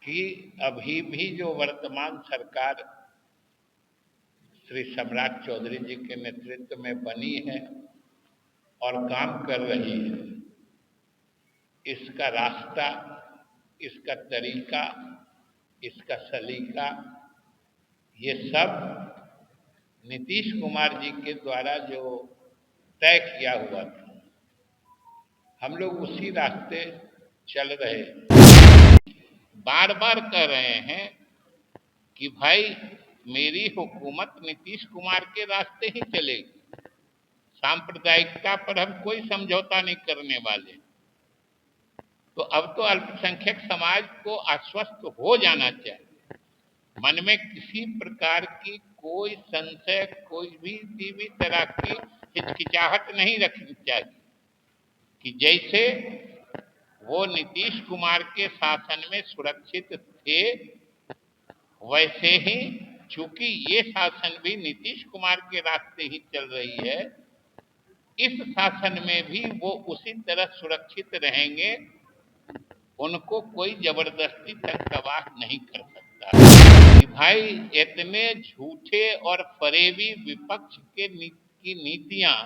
कि अभी भी जो वर्तमान सरकार श्री सम्राट चौधरी जी के नेतृत्व में बनी है और काम कर रही है, इसका रास्ता, इसका तरीका, इसका सलीका, ये सब नीतीश कुमार जी के द्वारा जो तय किया हुआ था, हम लोग उसी रास्ते चल रहे हैं। बार बार कह रहे हैं कि भाई मेरी हुकूमत नीतीश कुमार के रास्ते ही चलेगी, सांप्रदायिकता पर हम कोई समझौता नहीं करने वाले। तो अब तो अल्पसंख्यक समाज को आश्वस्त हो जाना चाहिए, मन में किसी प्रकार की कोई संशय, कोई भी तरह की हिचकिचाहट नहीं रखनी चाहिए कि जैसे वो नीतीश कुमार के शासन में सुरक्षित थे, वैसे ही चूंकि ये शासन भी नीतीश कुमार के रास्ते ही चल रही है, इस शासन में भी वो उसी तरह सुरक्षित रहेंगे। उनको कोई जबरदस्ती तक तबाह नहीं कर सकता कि भाई इतने झूठे और फरेबी विपक्ष की नीतियां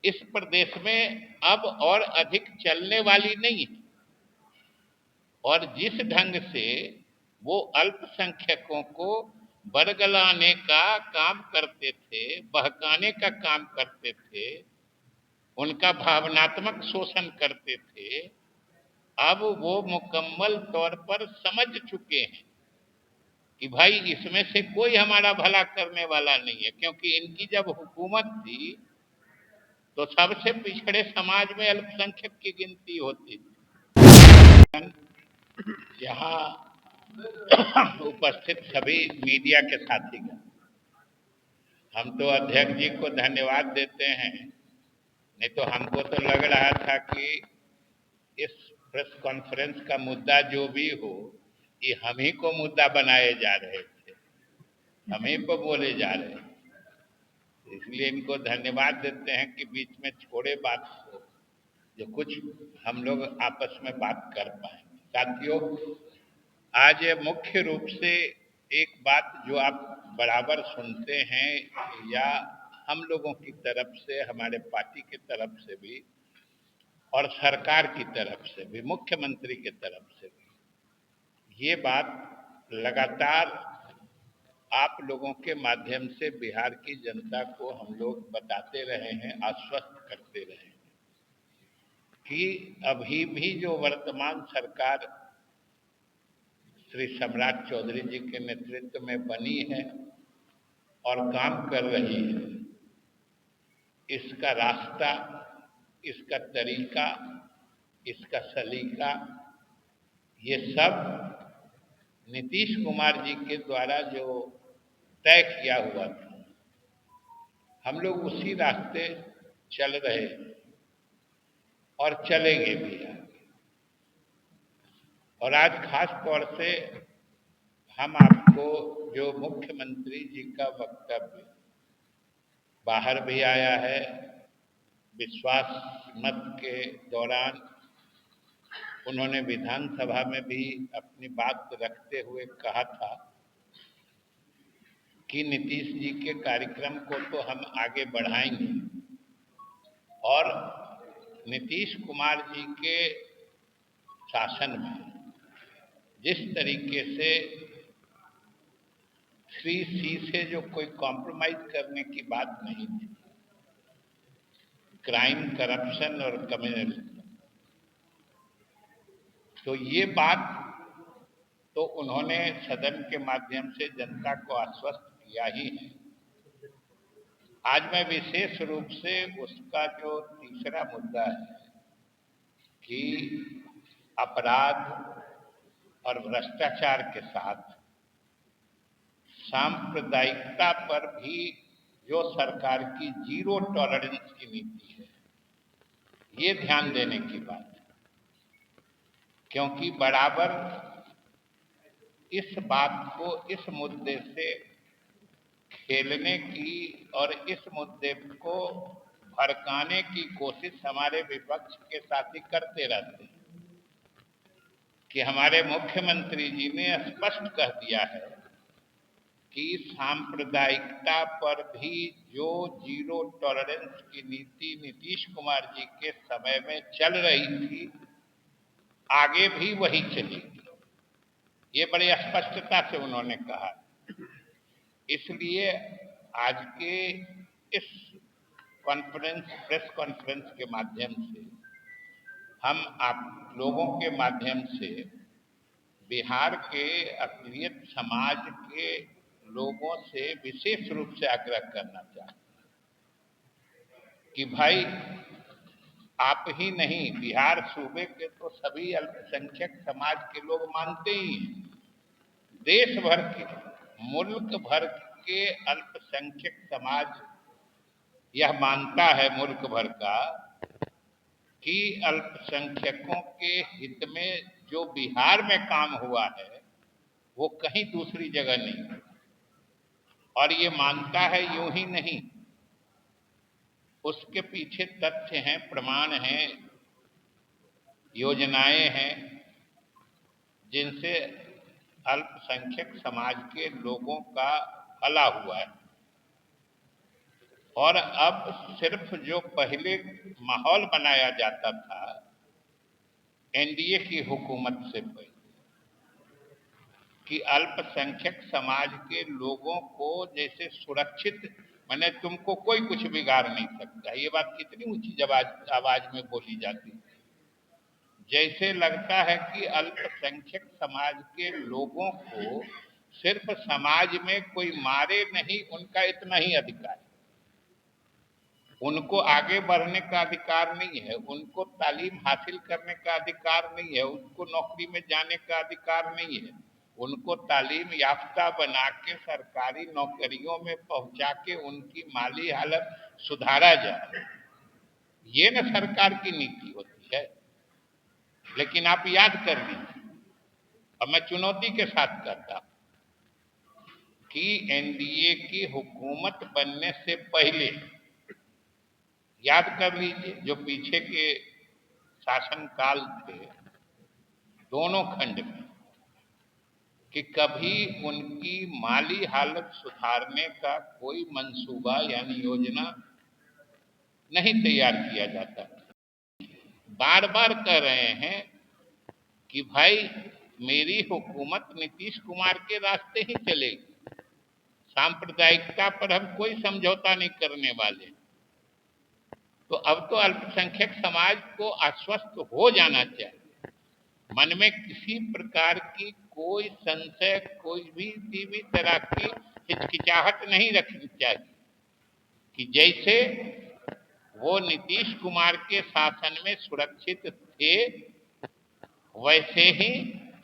इस प्रदेश में अब और अधिक चलने वाली नहीं है। और जिस ढंग से वो अल्पसंख्यकों को बरगलाने का काम करते थे, बहकाने का काम करते थे, उनका भावनात्मक शोषण करते थे, अब वो मुकम्मल तौर पर समझ चुके हैं कि भाई इसमें से कोई हमारा भला करने वाला नहीं है। क्योंकि इनकी जब हुकूमत थी तो सबसे पिछड़े समाज में अल्पसंख्यक की गिनती होती थी। यहाँ उपस्थित सभी मीडिया के साथीगण, हम तो अध्यक्ष जी को धन्यवाद देते हैं, नहीं तो हमको तो लग रहा था कि इस प्रेस कॉन्फ्रेंस का मुद्दा जो भी हो, ये हम ही को मुद्दा बनाए जा रहे थे, हम ही को बोले जा रहे हैं। इसलिए इनको धन्यवाद देते हैं कि बीच में छोड़े बात को, जो कुछ हम लोग आपस में बात कर पाए। साथियों, आज मुख्य रूप से एक बात जो आप बराबर सुनते हैं, या हम लोगों की तरफ से, हमारे पार्टी की तरफ से भी और सरकार की तरफ से भी, मुख्यमंत्री की तरफ से भी, ये बात लगातार आप लोगों के माध्यम से बिहार की जनता को हम लोग बताते रहे हैं, आश्वस्त करते रहे हैं कि अभी भी जो वर्तमान सरकार श्री सम्राट चौधरी जी के नेतृत्व में बनी है और काम कर रही है, इसका रास्ता, इसका तरीका, इसका सलीका, ये सब नीतीश कुमार जी के द्वारा जो तय किया हुआ था, हम लोग उसी रास्ते चल रहे हैं और चलेंगे भी आगे। और आज खास तौर से हम आपको जो मुख्यमंत्री जी का वक्तव्य बाहर भी आया है, विश्वास मत के दौरान उन्होंने विधानसभा में भी अपनी बात रखते हुए कहा था कि नीतीश जी के कार्यक्रम को तो हम आगे बढ़ाएंगे, और नीतीश कुमार जी के शासन में जिस तरीके से 3C से जो कोई कॉम्प्रोमाइज करने की बात नहीं थी, क्राइम, करप्शन और कम्युनलिज्म, तो ये बात तो उन्होंने सदन के माध्यम से जनता को आश्वस्त किया ही है। आज मैं विशेष रूप से उसका जो तीसरा मुद्दा है कि अपराध और भ्रष्टाचार के साथ सांप्रदायिकता पर भी जो सरकार की जीरो टॉलरेंस की नीति है, ये ध्यान देने की बात है। क्योंकि बराबर इस बात को, इस मुद्दे से खेलने की और इस मुद्दे को भड़काने की कोशिश हमारे विपक्ष के साथी करते रहते हैं कि हमारे मुख्यमंत्री जी ने स्पष्ट कह दिया है कि सांप्रदायिकता पर भी जो जीरो टॉलरेंस की नीति नीतीश कुमार जी के समय में चल रही थी, आगे भी वही चलेगी। ये बड़ी स्पष्टता से उन्होंने कहा। इसलिए आज के इस प्रेस कॉन्फ्रेंस के माध्यम से हम आप लोगों के माध्यम से बिहार के अक़लियत समाज के लोगों से विशेष रूप से आग्रह करना चाहते हैं कि भाई आप ही नहीं, बिहार सूबे के तो सभी अल्पसंख्यक समाज के लोग मानते ही हैं। देश भर के, मुल्क भर के अल्पसंख्यक समाज यह मानता है, मुल्क भर का, कि अल्पसंख्यकों के हित में जो बिहार में काम हुआ है वो कहीं दूसरी जगह नहीं। और ये मानता है यूं ही नहीं, उसके पीछे तथ्य हैं, प्रमाण हैं, योजनाएं हैं जिनसे अल्पसंख्यक समाज के लोगों का भला हुआ है। और अब सिर्फ जो पहले माहौल बनाया जाता था एनडीए की हुकूमत से पहले कि अल्पसंख्यक समाज के लोगों को जैसे सुरक्षित, मैंने तुमको कोई कुछ बिगाड़ नहीं सकता, ये बात कितनी ऊंची आवाज में बोली जाती है। जैसे लगता है कि अल्पसंख्यक समाज के लोगों को सिर्फ समाज में कोई मारे नहीं, उनका इतना ही अधिकार है। उनको आगे बढ़ने का अधिकार नहीं है, उनको तालीम हासिल करने का अधिकार नहीं है, उनको नौकरी में जाने का अधिकार नहीं है, उनको तालीम याफ्ता बना के सरकारी नौकरियों में पहुंचा के उनकी माली हालत सुधारा जाए, ये न सरकार की नीति होती है। लेकिन आप याद कर लीजिए, और मैं चुनौती के साथ कहता कि एनडीए की हुकूमत बनने से पहले याद कर लीजिए जो पीछे के शासनकाल थे दोनों खंड में, कि कभी उनकी माली हालत सुधारने का कोई मंसूबा यानी योजना नहीं तैयार किया जाता। बार बार कह रहे हैं कि भाई मेरी हुकूमत नीतीश कुमार के रास्ते ही चलेगी, सांप्रदायिकता पर हम कोई समझौता नहीं करने वाले। तो अब तो अल्पसंख्यक समाज को आश्वस्त हो जाना चाहिए, मन में किसी प्रकार की कोई संशय, कोई भी तरह की हिचकिचाहट नहीं रखनी चाहिए कि जैसे वो नीतीश कुमार के शासन में सुरक्षित थे, वैसे ही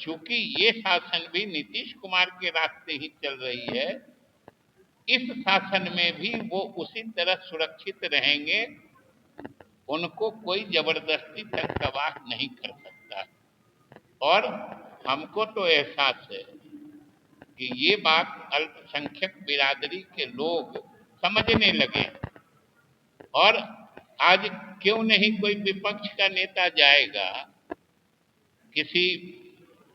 चूंकि ये शासन भी नीतीश कुमार के रास्ते ही चल रही है, इस शासन में भी वो उसी तरह सुरक्षित रहेंगे, उनको कोई जबरदस्ती तख्तावास नहीं कर सकता। और हमको तो एहसास है कि ये बात अल्पसंख्यक बिरादरी के लोग समझने लगे। और आज क्यों नहीं कोई विपक्ष का नेता जाएगा किसी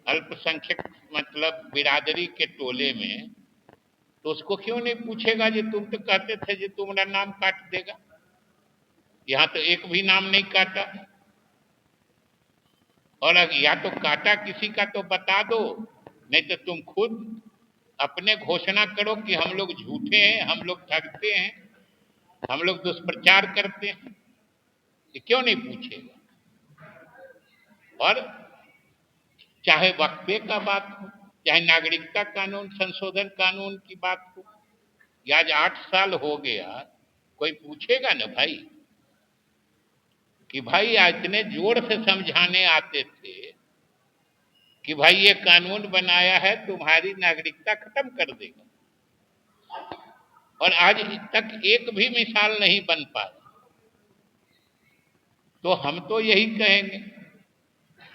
अल्पसंख्यक मतलब बिरादरी के टोले में, तो उसको क्यों नहीं पूछेगा कि तुम तो कहते थे कि तुम्हारा नाम काट देगा, यहां तो एक भी नाम नहीं काटा। और या तो काटा किसी का तो बता दो, नहीं तो तुम खुद अपने घोषणा करो कि हम लोग झूठे हैं, हम लोग ठगते हैं, हम लोग दुष्प्रचार करते हैं। ये क्यों नहीं पूछेगा? और चाहे वक्फे का बात हो, चाहे नागरिकता कानून संशोधन कानून की बात हो, या आज 8 साल हो गया, कोई पूछेगा ना भाई कि भाई इतने जोर से समझाने आते थे कि भाई ये कानून बनाया है तुम्हारी नागरिकता खत्म कर देगा, और आज तक एक भी मिसाल नहीं बन पाई। तो हम तो यही कहेंगे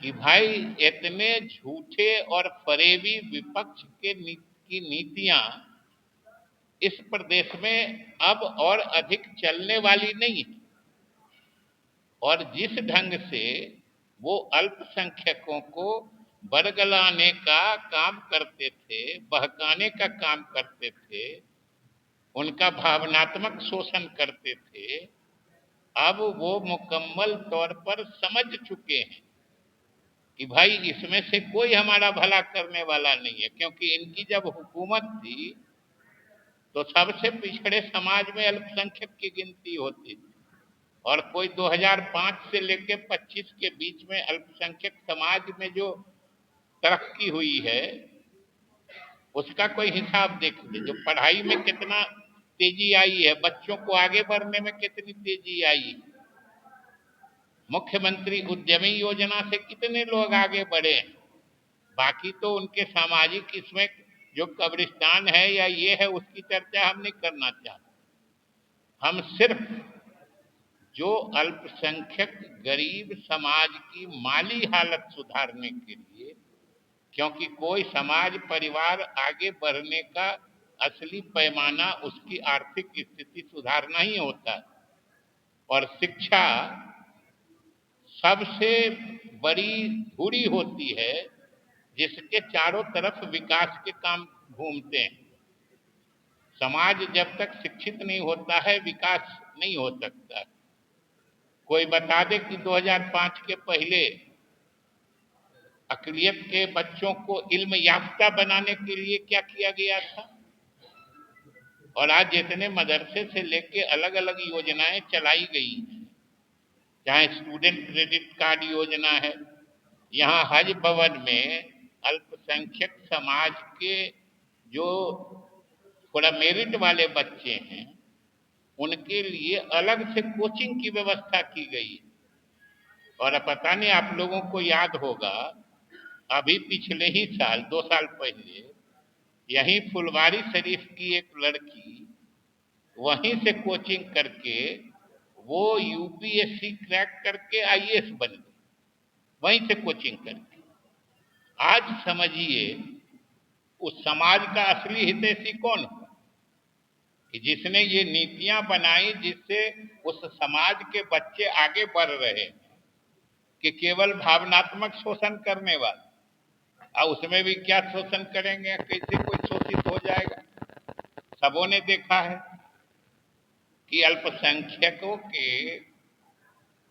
कि भाई इतने झूठे और फरेबी विपक्ष की नीतियां इस प्रदेश में अब और अधिक चलने वाली नहीं है। और जिस ढंग से वो अल्पसंख्यकों को बरगलाने का काम करते थे, बहकाने का काम करते थे, उनका भावनात्मक शोषण करते थे। अब वो मुकम्मल तौर पर समझ चुके हैं कि भाई इसमें से कोई हमारा भला करने वाला नहीं है, क्योंकि इनकी जब हुकूमत थी तो सबसे पिछड़े समाज में अल्पसंख्यक की गिनती होती थी, और कोई 2005 से लेकर 25 के बीच में अल्पसंख्यक समाज में जो तरक्की हुई है उसका कोई हिसाब देख ले। जो पढ़ाई में कितना तेजी आई है, बच्चों को आगे बढ़ने में कितनी तेजी आई है, मुख्यमंत्री उद्यमी योजना से कितने लोग आगे बढ़े हैं। बाकी तो उनके सामाजिक इसमें जो कब्रिस्तान है या ये है उसकी चर्चा हम नहीं करना चाहते। हम सिर्फ जो अल्पसंख्यक गरीब समाज की माली हालत सुधारने के लिए, क्योंकि कोई समाज परिवार आगे बढ़ने का असली पैमाना उसकी आर्थिक स्थिति सुधारना ही होता है, और शिक्षा सबसे बड़ी धुरी होती है जिसके चारों तरफ विकास के काम घूमते हैं। समाज जब तक शिक्षित नहीं होता है विकास नहीं हो सकता। कोई बता दे कि 2005 के पहले अक़लियत के बच्चों को इल्म याफ्ता बनाने के लिए क्या किया गया था, और आज जितने मदरसे से लेके अलग अलग योजनाएं चलाई गई, चाहे स्टूडेंट क्रेडिट कार्ड योजना है, यहाँ हज भवन में अल्पसंख्यक समाज के जो थोड़ा मेरिट वाले बच्चे हैं उनके लिए अलग से कोचिंग की व्यवस्था की गई। और पता नहीं आप लोगों को याद होगा, अभी पिछले ही साल 2 साल पहले यहीं फुलवारी शरीफ की एक लड़की वहीं से कोचिंग करके वो यूपीएससी क्रैक करके आईएएस बन गई, वहीं से कोचिंग करके। आज समझिए उस समाज का असली हितैषी कौन हुआ कि जिसने ये नीतियां बनाई जिससे उस समाज के बच्चे आगे बढ़ रहे हैं, कि केवल भावनात्मक शोषण करने वाले। और उसमें भी क्या शोषण करेंगे, कैसे कोई शोषित हो जाएगा। सबों ने देखा है कि अल्पसंख्यकों के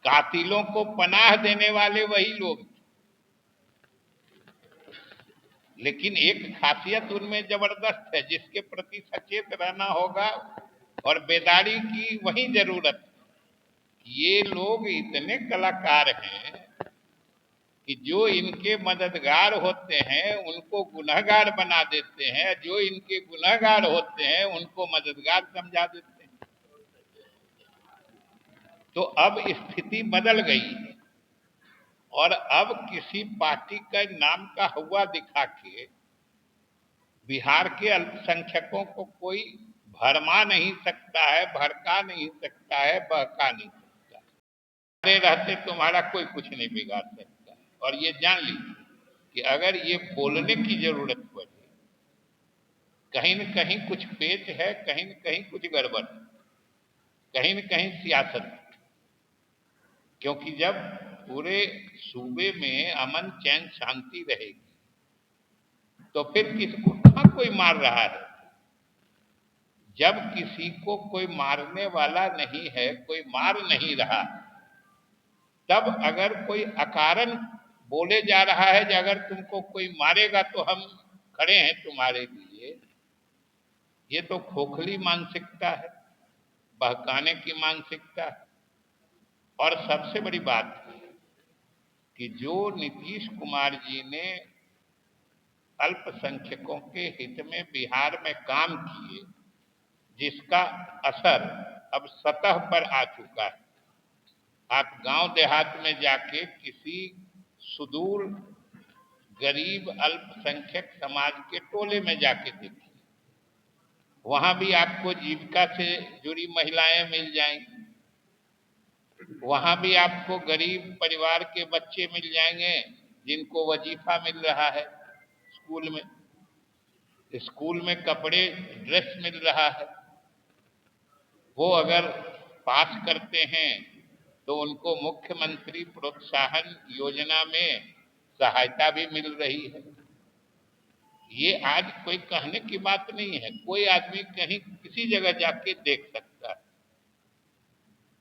कातिलों को पनाह देने वाले वही लोग, लेकिन एक खासियत उनमें जबरदस्त है जिसके प्रति सचेत रहना होगा और बेदारी की वही जरूरत। ये लोग इतने कलाकार हैं कि जो इनके मददगार होते हैं उनको गुनहगार बना देते हैं, जो इनके गुनहगार होते हैं उनको मददगार समझा देते हैं। तो अब स्थिति बदल गई है, और अब किसी पार्टी का नाम का हुआ दिखा के बिहार के अल्पसंख्यकों को कोई भरमा नहीं सकता है, भड़का नहीं सकता है, बहका नहीं सकता। अरे रहते तुम्हारा कोई कुछ नहीं बिगाड़ सकता। और ये जान लीजिए कि अगर ये बोलने की जरूरत पड़े, कहीं न कहीं कुछ पेच है, कहीं न कहीं कुछ गड़बड़, कहीं न कहीं सियासत। क्योंकि जब पूरे सूबे में अमन चैन शांति रहेगी तो फिर किसको कहां कोई मार रहा है। जब किसी को कोई मारने वाला नहीं है, कोई मार नहीं रहा, तब अगर कोई अकारण बोले जा रहा है कि अगर तुमको कोई मारेगा तो हम खड़े हैं तुम्हारे लिए, ये तो खोखली मानसिकता है, बहकाने की मानसिकता है। और सबसे बड़ी बात कि जो नीतीश कुमार जी ने अल्पसंख्यकों के हित में बिहार में काम किए, जिसका असर अब सतह पर आ चुका है। आप गांव देहात में जाके किसी सुदूर गरीब अल्पसंख्यक समाज के टोले में जाके देखिए, वहां भी आपको जीविका से जुड़ी महिलाएं मिल जाएंगी, वहां भी आपको गरीब परिवार के बच्चे मिल जाएंगे जिनको वजीफा मिल रहा है, स्कूल में कपड़े ड्रेस मिल रहा है। वो अगर पास करते हैं तो उनको मुख्यमंत्री प्रोत्साहन योजना में सहायता भी मिल रही है। ये आज कोई कहने की बात नहीं है, कोई आदमी कहीं किसी जगह जाके देख सकता है।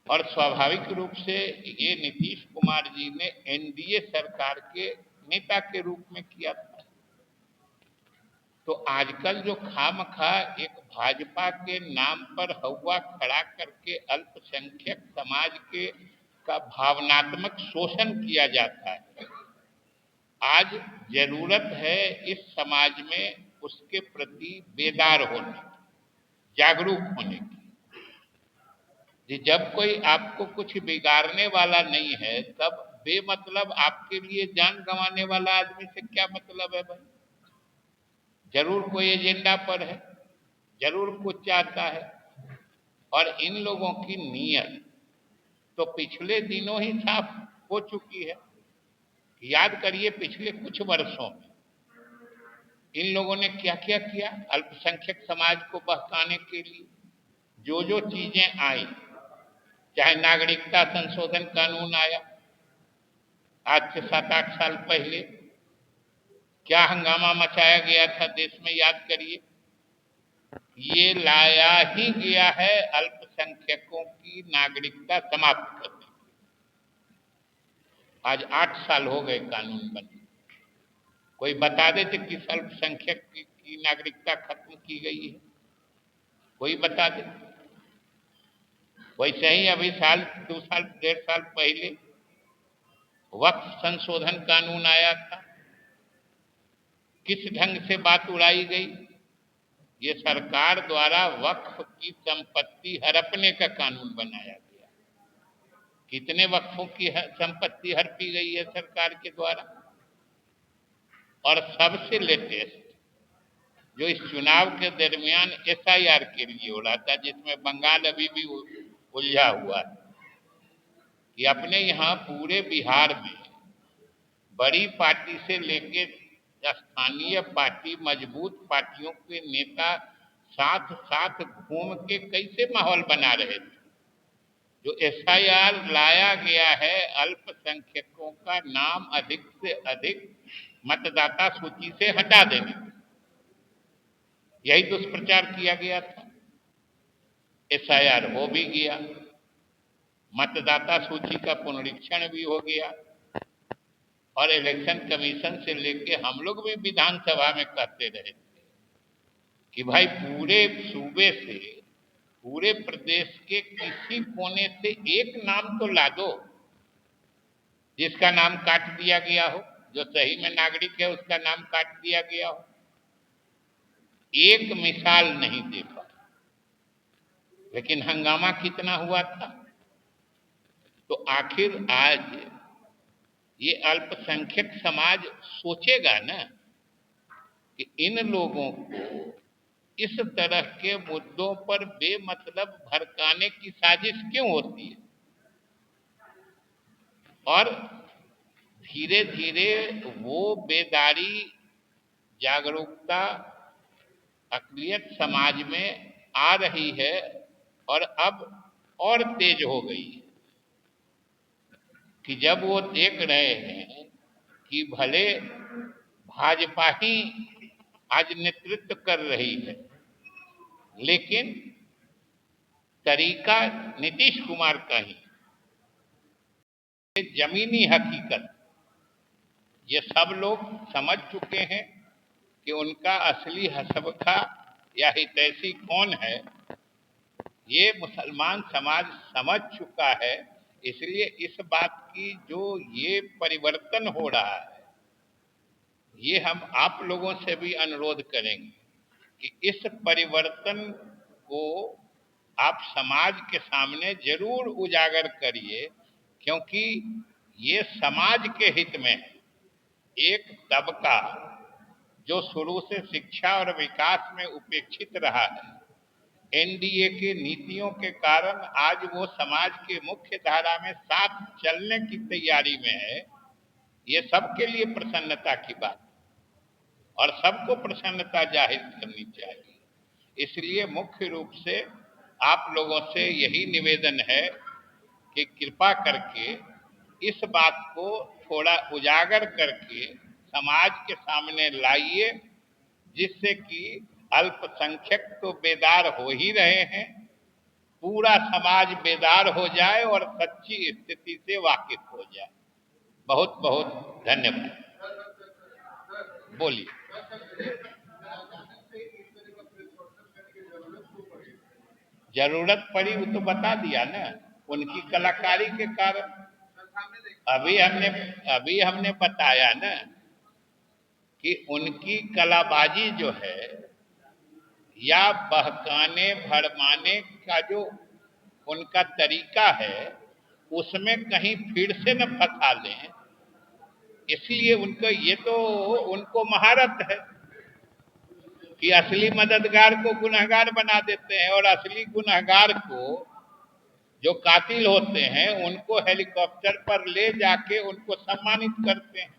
और स्वाभाविक रूप से ये नीतीश कुमार जी ने एनडीए सरकार के नेता के रूप में किया था। तो आजकल जो खामखा एक भाजपा के नाम पर हवा खड़ा करके अल्पसंख्यक समाज के का भावनात्मक शोषण किया जाता है, आज जरूरत है इस समाज में उसके प्रति बेदार होने, जागरूक होने की। कि जब कोई आपको कुछ बिगाड़ने वाला नहीं है, तब बेमतलब आपके लिए जान गंवाने वाला आदमी से क्या मतलब है भाई? जरूर कोई एजेंडा पर है, जरूर कुछ चाहता है। और इन लोगों की नीयत तो पिछले दिनों ही साफ हो चुकी है। याद करिए पिछले कुछ वर्षों में इन लोगों ने क्या क्या किया अल्पसंख्यक समाज को बहकाने के लिए। जो जो चीजें आई, चाहे नागरिकता संशोधन कानून आया आज से 7-8 साल पहले, क्या हंगामा मचाया गया था देश में, याद करिए। ये लाया ही गया है अल्पसंख्यकों की नागरिकता समाप्त करने। आज 8 साल हो गए कानून बने। कोई बता देते किस अल्पसंख्यक की नागरिकता खत्म की गई है? कोई बता दे। वैसे ही अभी साल 2 साल 1.5 साल पहले वक्फ संशोधन कानून आया था। किस ढंग से बात उड़ाई गई? ये सरकार द्वारा वक्फ की संपत्ति हड़पने का कानून बनाया गया। कितने वक्फों की संपत्ति हड़पी गई है सरकार के द्वारा। और सबसे लेटेस्ट जो इस चुनाव के दरमियान एसआईआर के लिए उड़ा था, जिसमें बंगाल अभी भी उलझा हुआ है, कि अपने यहाँ पूरे बिहार में बड़ी पार्टी से लेके स्थानीय पार्टी, मजबूत पार्टियों के नेता साथ साथ घूम के कैसे माहौल बना रहे थे। जो एसआईआर लाया गया है अल्पसंख्यकों का नाम अधिक से अधिक मतदाता सूची से हटा देने, यही दुष्प्रचार किया गया था। एसआईआर हो भी गया, मतदाता सूची का पुनरीक्षण भी हो गया, और इलेक्शन कमीशन से लेके हम लोग भी विधानसभा में कहते रहे कि भाई पूरे सूबे से, पूरे प्रदेश के किसी कोने से एक नाम तो ला दो जिसका नाम काट दिया गया हो, जो सही में नागरिक है उसका नाम काट दिया गया हो। एक मिसाल नहीं दे पाए। लेकिन हंगामा कितना हुआ था। तो आखिर आज ये अल्पसंख्यक समाज सोचेगा ना कि इन लोगों को इस तरह के मुद्दों पर बेमतलब भड़काने की साजिश क्यों होती है। और धीरे धीरे वो बेदारी, जागरूकता, अक़लियत समाज में आ रही है और अब और तेज हो गई कि जब वो देख रहे हैं कि भले भाजपा ही आज नेतृत्व कर रही है, लेकिन तरीका नीतीश कुमार का ही। जमीनी हकीकत ये सब लोग समझ चुके हैं कि उनका असली हसबखा या हितैषी कौन है। ये मुसलमान समाज समझ चुका है। इसलिए इस बात की जो ये परिवर्तन हो रहा है, ये हम आप लोगों से भी अनुरोध करेंगे कि इस परिवर्तन को आप समाज के सामने जरूर उजागर करिए, क्योंकि ये समाज के हित में है। एक तबका जो शुरू से शिक्षा और विकास में उपेक्षित रहा है, एनडीए के नीतियों के कारण आज वो समाज के मुख्य धारा में साथ चलने की तैयारी में है। ये सबके लिए प्रसन्नता की बात और सबको प्रसन्नता जाहिर करनी चाहिए। इसलिए मुख्य रूप से आप लोगों से यही निवेदन है कि कृपा करके इस बात को थोड़ा उजागर करके समाज के सामने लाइए, जिससे कि अल्पसंख्यक तो बेदार हो ही रहे हैं, पूरा समाज बेदार हो जाए और सच्ची स्थिति से वाकिफ हो जाए। बहुत बहुत धन्यवाद। बोलिए। जरूरत पड़ी वो तो बता दिया ना, उनकी कलाकारी के कारण। अभी हमने अभी हमने बताया ना कि उनकी कलाबाजी जो है या बहकाने भरमाने का जो उनका तरीका है, उसमें कहीं फिर से न फंसा लें, इसलिए उनको ये तो उनको महारत है कि असली मददगार को गुनहगार बना देते हैं, और असली गुनहगार को, जो कातिल होते हैं, उनको हेलीकॉप्टर पर ले जाके उनको सम्मानित करते हैं।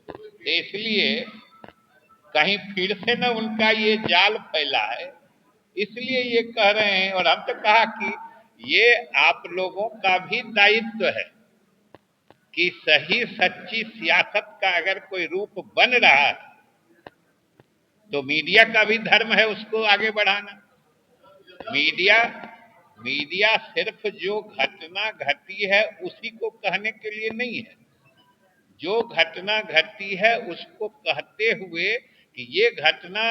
तो इसलिए कहीं फिर से न उनका ये जाल फैला है, इसलिए ये कह रहे हैं। और हम तो कहा कि ये आप लोगों का भी दायित्व है कि सही सच्ची सियासत का अगर कोई रूप बन रहा है तो मीडिया का भी धर्म है उसको आगे बढ़ाना। मीडिया मीडिया सिर्फ जो घटना घटी है उसी को कहने के लिए नहीं है, जो घटना घटी है उसको कहते हुए कि ये घटना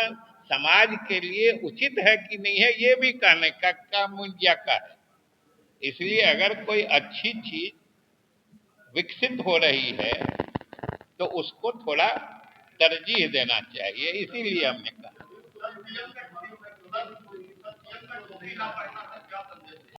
समाज के लिए उचित है कि नहीं है, ये भी कहने का काम मीडिया का है। इसलिए अगर कोई अच्छी चीज विकसित हो रही है तो उसको थोड़ा तरजीह देना चाहिए, इसीलिए हमने कहा।